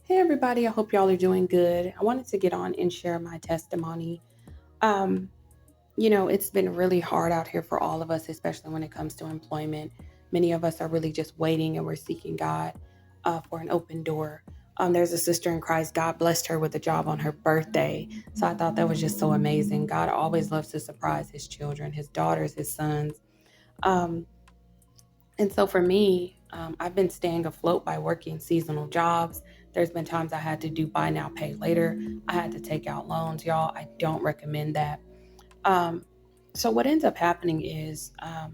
Hey, everybody. I hope y'all are doing good. I wanted to get on and share my testimony. Um, it's been really hard out here for all of us, especially when it comes to employment. Many of us are really just waiting and we're seeking God for an open door. There's a sister in Christ. God blessed her with a job on her birthday. So I thought that was just so amazing. God always loves to surprise his children, his daughters, his sons. Um, and so for me, I've been staying afloat by working seasonal jobs. There's been times I had to do buy now, pay later. I had to take out loans, y'all. I don't recommend that. Um, so what ends up happening is I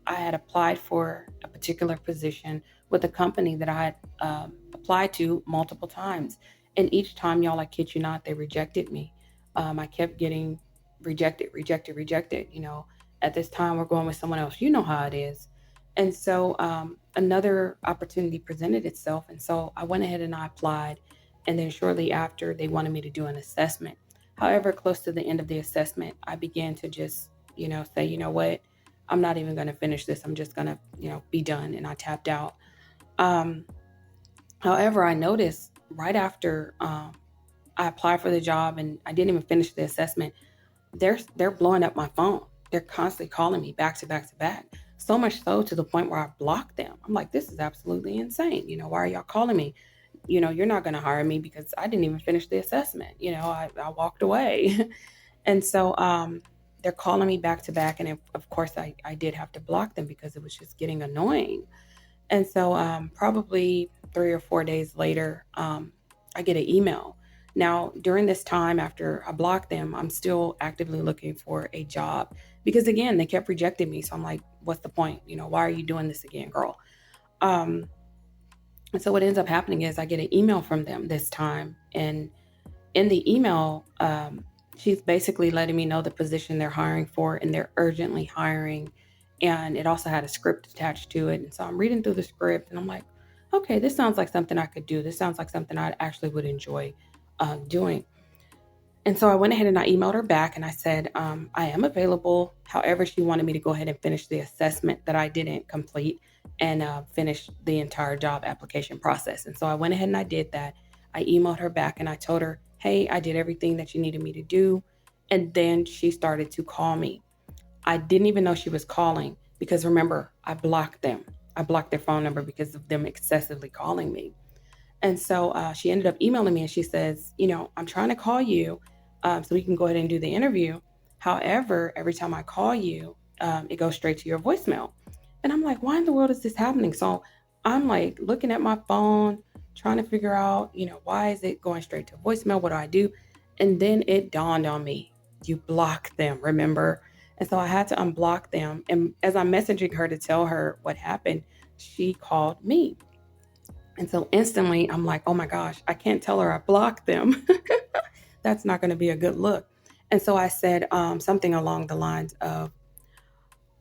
had applied for a particular position with a company that I had applied to multiple times, and each time, y'all, I kid you not, they rejected me. I kept getting rejected, rejected, rejected. At this time, we're going with someone else. You know how it is. And so another opportunity presented itself, and so I went ahead and I applied. And then shortly after, they wanted me to do an assessment. However, close to the end of the assessment, I began to just, say, you know what, I'm not even going to finish this. I'm just going to, be done. And I tapped out. Um, However, I noticed right after I applied for the job and I didn't even finish the assessment, they're blowing up my phone. They're constantly calling me back to back to back. So much so to the point where I blocked them. I'm like, this is absolutely insane. Why are y'all calling me? You're not going to hire me because I didn't even finish the assessment. I walked away. And so they're calling me back to back. And of course, I did have to block them because it was just getting annoying. And so probably 3 or 4 days later, I get an email. Now, during this time after I blocked them, I'm still actively looking for a job because, again, they kept rejecting me. So I'm like, what's the point? Why are you doing this again, girl? Um, and so what ends up happening is I get an email from them this time. And in the email, she's basically letting me know the position they're hiring for and they're urgently hiring. And it also had a script attached to it. And so I'm reading through the script and I'm like, okay, this sounds like something I could do. This sounds like something I actually would enjoy doing. And so I went ahead and I emailed her back and I said, I am available. However, she wanted me to go ahead and finish the assessment that I didn't complete and finish the entire job application process. And so I went ahead and I did that. I emailed her back and I told her, hey, I did everything that you needed me to do. And then she started to call me. I didn't even know she was calling because remember, I blocked them. I blocked their phone number because of them excessively calling me. And so she ended up emailing me and she says, I'm trying to call you so we can go ahead and do the interview. However, every time I call you, it goes straight to your voicemail. And I'm like, why in the world is this happening? So I'm like looking at my phone, trying to figure out, why is it going straight to voicemail? What do I do? And then it dawned on me, you block them, remember? And so I had to unblock them. And as I'm messaging her to tell her what happened, she called me. And so instantly I'm like, oh my gosh, I can't tell her I blocked them. That's not going to be a good look. And so I said something along the lines of,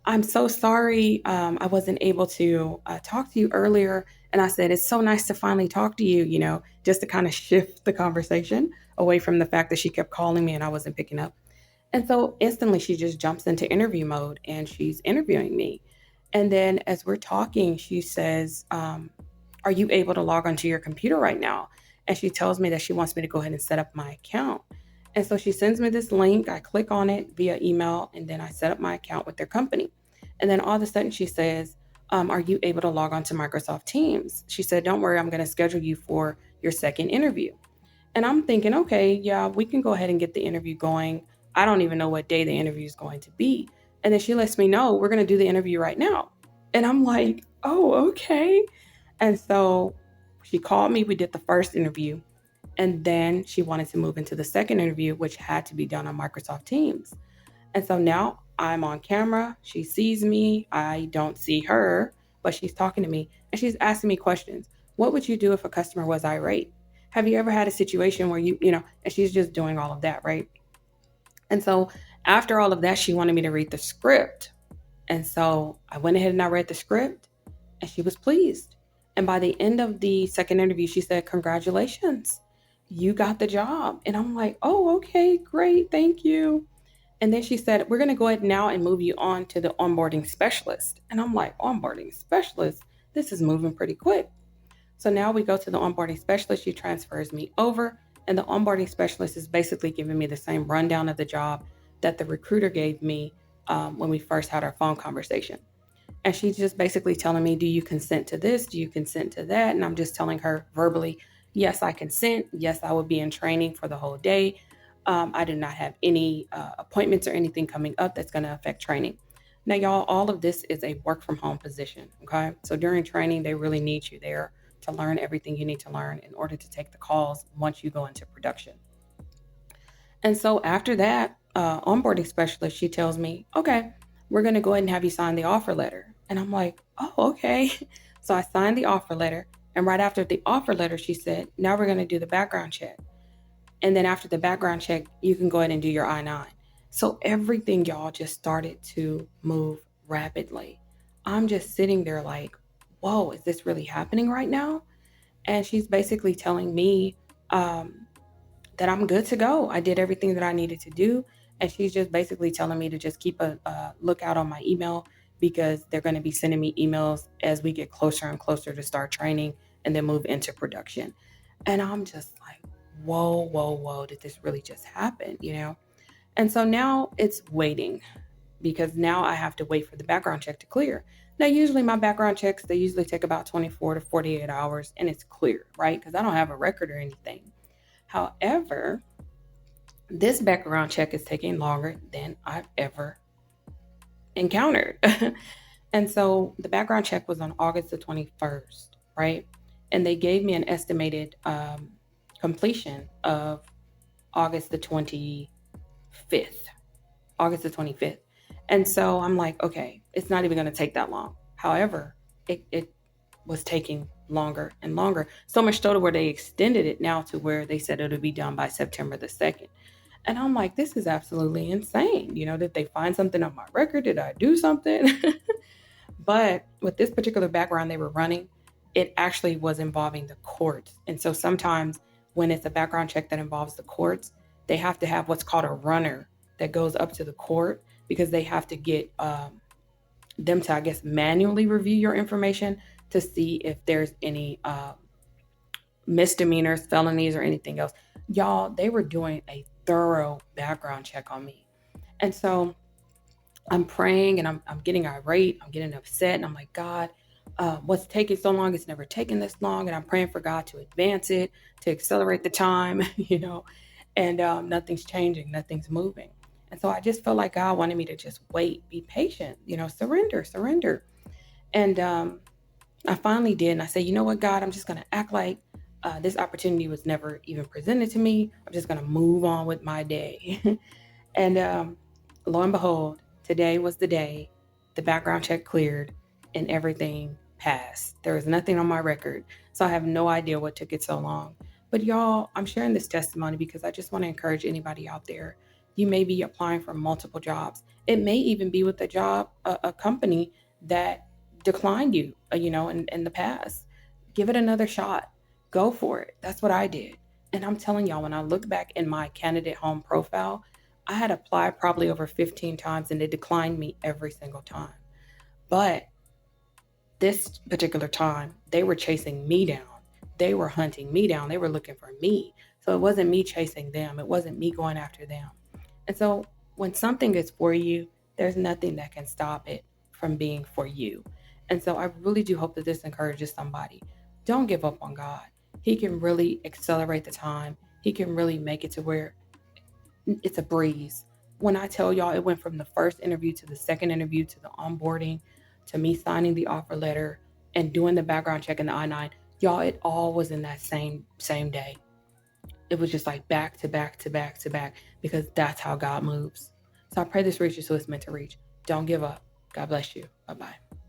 I'm so sorry I wasn't able to talk to you earlier. And I said, it's so nice to finally talk to you, just to kind of shift the conversation away from the fact that she kept calling me and I wasn't picking up. And so instantly she just jumps into interview mode and she's interviewing me. And then as we're talking, she says, are you able to log onto your computer right now? And she tells me that she wants me to go ahead and set up my account. And so she sends me this link. I click on it via email and then I set up my account with their company. And then all of a sudden she says, are you able to log on to Microsoft Teams? She said, don't worry, I'm going to schedule you for your second interview. And I'm thinking, okay, yeah, we can go ahead and get the interview going. I don't even know what day the interview is going to be. And then she lets me know we're going to do the interview right now. And I'm like, oh, okay. And so she called me. We did the first interview. And then she wanted to move into the second interview, which had to be done on Microsoft Teams. And so now I'm on camera. She sees me. I don't see her, but she's talking to me and she's asking me questions. What would you do if a customer was irate? Have you ever had a situation where and she's just doing all of that, right? And so after all of that, she wanted me to read the script. And so I went ahead and I read the script and she was pleased. And by the end of the second interview, she said, congratulations, you got the job. And I'm like, oh, okay, great, thank you. And then she said, we're going to go ahead now and move you on to the onboarding specialist. And I'm like, onboarding specialist? This is moving pretty quick. So now we go to the onboarding specialist. She transfers me over, and the onboarding specialist is basically giving me the same rundown of the job that the recruiter gave me when we first had our phone conversation. And she's just basically telling me, do you consent to this? Do you consent to that? And I'm just telling her verbally, yes, I consent. Yes, I will be in training for the whole day. I do not have any appointments or anything coming up that's going to affect training. Now, y'all, all of this is a work from home position. Okay. So during training, they really need you there to learn everything you need to learn in order to take the calls once you go into production. And so after that, onboarding specialist, she tells me, okay, we're going to go ahead and have you sign the offer letter. And I'm like, oh, okay. So I signed the offer letter. And right after the offer letter, she said, now we're going to do the background check. And then after the background check, you can go ahead and do your I-9. So everything, y'all, just started to move rapidly. I'm just sitting there like, whoa, is this really happening right now? And she's basically telling me, that I'm good to go. I did everything that I needed to do. And she's just basically telling me to just keep a lookout on my email because they're going to be sending me emails as we get closer and closer to start training and then move into production. And I'm just like, whoa, whoa, whoa, did this really just happen? And so now it's waiting because now I have to wait for the background check to clear. Now, usually my background checks, they usually take about 24 to 48 hours and it's clear, right? Because I don't have a record or anything. However, this background check is taking longer than I've ever encountered. And so the background check was on August the 21st, right? And they gave me an estimated completion of August the 25th. August the 25th. And so I'm like, okay, it's not even going to take that long. However, it was taking longer and longer. So much so to where they extended it now to where they said it'll be done by September the 2nd. And I'm like, this is absolutely insane. Did they find something on my record? Did I do something? But with this particular background they were running, it actually was involving the courts. And so sometimes when it's a background check that involves the courts, they have to have what's called a runner that goes up to the court because they have to get them to, I guess, manually review your information to see if there's any misdemeanors, felonies, or anything else. Y'all, they were doing a thorough background check on me. And so I'm praying and I'm getting irate, I'm getting upset, and I'm like, God, what's taking so long? It's never taken this long. And I'm praying for God to advance it, to accelerate the time, and nothing's changing, nothing's moving. And so I just felt like God wanted me to just wait, be patient, surrender, surrender. And I finally did. And I said, you know what, God, I'm just going to act like this opportunity was never even presented to me. I'm just going to move on with my day. And lo and behold, today was the day the background check cleared and everything passed. There was nothing on my record. So I have no idea what took it so long. But y'all, I'm sharing this testimony because I just want to encourage anybody out there. You may be applying for multiple jobs. It may even be with a company that declined you, in the past. Give it another shot. Go for it. That's what I did. And I'm telling y'all, when I look back in my candidate home profile, I had applied probably over 15 times and they declined me every single time. But this particular time, they were chasing me down. They were hunting me down. They were looking for me. So it wasn't me chasing them. It wasn't me going after them. And so when something is for you, there's nothing that can stop it from being for you. And so I really do hope that this encourages somebody. Don't give up on God. He can really accelerate the time. He can really make it to where it's a breeze. When I tell y'all, it went from the first interview to the second interview to the onboarding to me signing the offer letter and doing the background check and the I-9. Y'all, it all was in that same day. It was just like back to back to back to back because that's how God moves. So I pray this reaches who it's meant to reach. Don't give up. God bless you. Bye-bye.